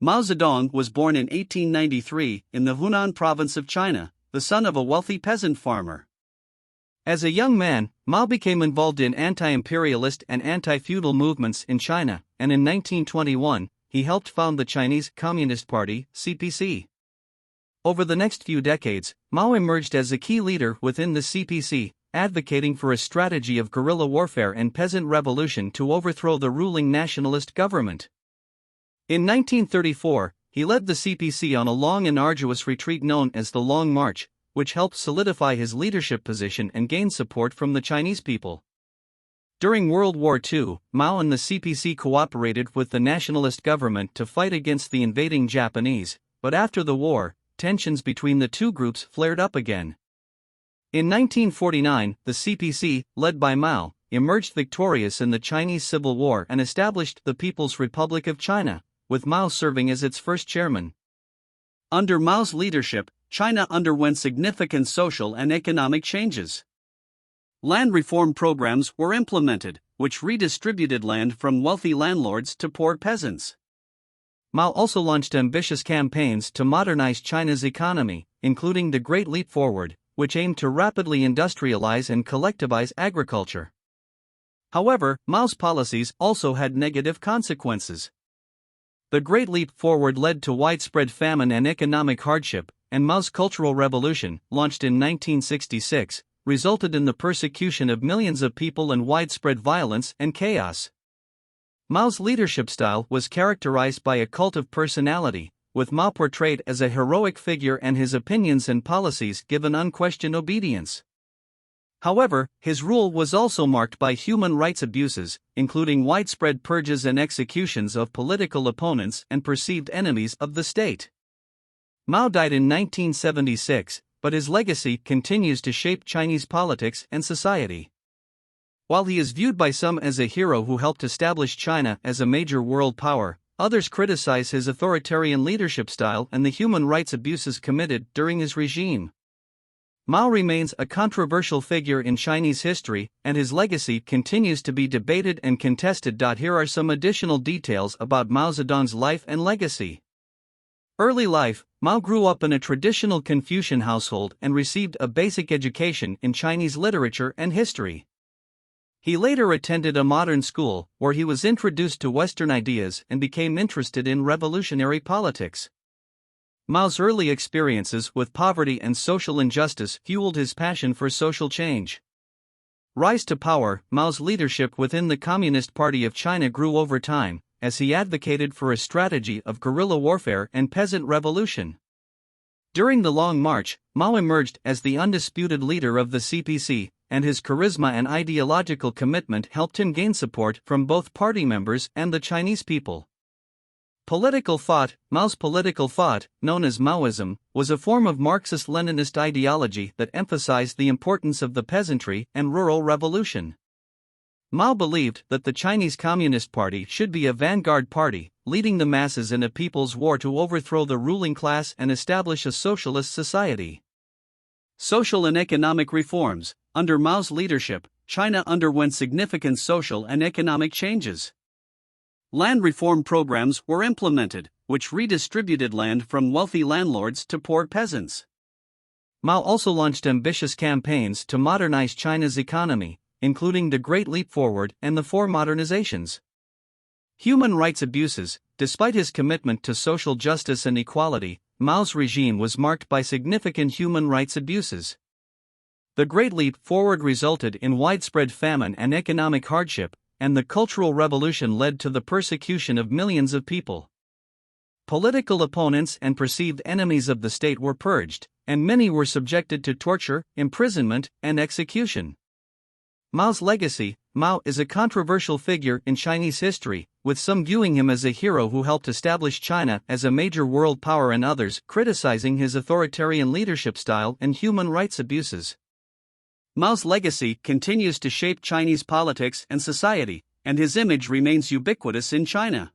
Mao Zedong was born in 1893 in the Hunan province of China, the son of a wealthy peasant farmer. As a young man, Mao became involved in anti-imperialist and anti-feudal movements in China, and in 1921, he helped found the Chinese Communist Party, CPC. Over the next few decades, Mao emerged as a key leader within the CPC, advocating for a strategy of guerrilla warfare and peasant revolution to overthrow the ruling nationalist government. In 1934, he led the CPC on a long and arduous retreat known as the Long March, which helped solidify his leadership position and gain support from the Chinese people. During World War II, Mao and the CPC cooperated with the nationalist government to fight against the invading Japanese, but after the war, tensions between the two groups flared up again. In 1949, the CPC, led by Mao, emerged victorious in the Chinese Civil War and established the People's Republic of China, with Mao serving as its first chairman. Under Mao's leadership, China underwent significant social and economic changes. Land reform programs were implemented, which redistributed land from wealthy landlords to poor peasants. Mao also launched ambitious campaigns to modernize China's economy, including the Great Leap Forward, which aimed to rapidly industrialize and collectivize agriculture. However, Mao's policies also had negative consequences. The Great Leap Forward led to widespread famine and economic hardship, and Mao's Cultural Revolution, launched in 1966, resulted in the persecution of millions of people and widespread violence and chaos. Mao's leadership style was characterized by a cult of personality, with Mao portrayed as a heroic figure and his opinions and policies given unquestioned obedience. However, his rule was also marked by human rights abuses, including widespread purges and executions of political opponents and perceived enemies of the state. Mao died in 1976, but his legacy continues to shape Chinese politics and society. While he is viewed by some as a hero who helped establish China as a major world power, others criticize his authoritarian leadership style and the human rights abuses committed during his regime. Mao remains a controversial figure in Chinese history, and his legacy continues to be debated and contested. Here are some additional details about Mao Zedong's life and legacy. Early life: Mao grew up in a traditional Confucian household and received a basic education in Chinese literature and history. He later attended a modern school, where he was introduced to Western ideas and became interested in revolutionary politics. Mao's early experiences with poverty and social injustice fueled his passion for social change. Rise to power: Mao's leadership within the Communist Party of China grew over time, as he advocated for a strategy of guerrilla warfare and peasant revolution. During the Long March, Mao emerged as the undisputed leader of the CPC, and his charisma and ideological commitment helped him gain support from both party members and the Chinese people. Political thought: Mao's political thought, known as Maoism, was a form of Marxist-Leninist ideology that emphasized the importance of the peasantry and rural revolution. Mao believed that the Chinese Communist Party should be a vanguard party, leading the masses in a people's war to overthrow the ruling class and establish a socialist society. Social and economic reforms: under Mao's leadership, China underwent significant social and economic changes. Land reform programs were implemented, which redistributed land from wealthy landlords to poor peasants. Mao also launched ambitious campaigns to modernize China's economy, including the Great Leap Forward and the Four Modernizations. Human rights abuses: despite his commitment to social justice and equality, Mao's regime was marked by significant human rights abuses. The Great Leap Forward resulted in widespread famine and economic hardship, and the Cultural Revolution led to the persecution of millions of people. Political opponents and perceived enemies of the state were purged, and many were subjected to torture, imprisonment, and execution. Mao's legacy: Mao is a controversial figure in Chinese history, with some viewing him as a hero who helped establish China as a major world power and others criticizing his authoritarian leadership style and human rights abuses. Mao's legacy continues to shape Chinese politics and society, and his image remains ubiquitous in China.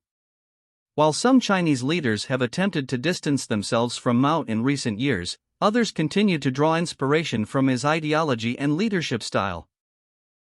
While some Chinese leaders have attempted to distance themselves from Mao in recent years, others continue to draw inspiration from his ideology and leadership style.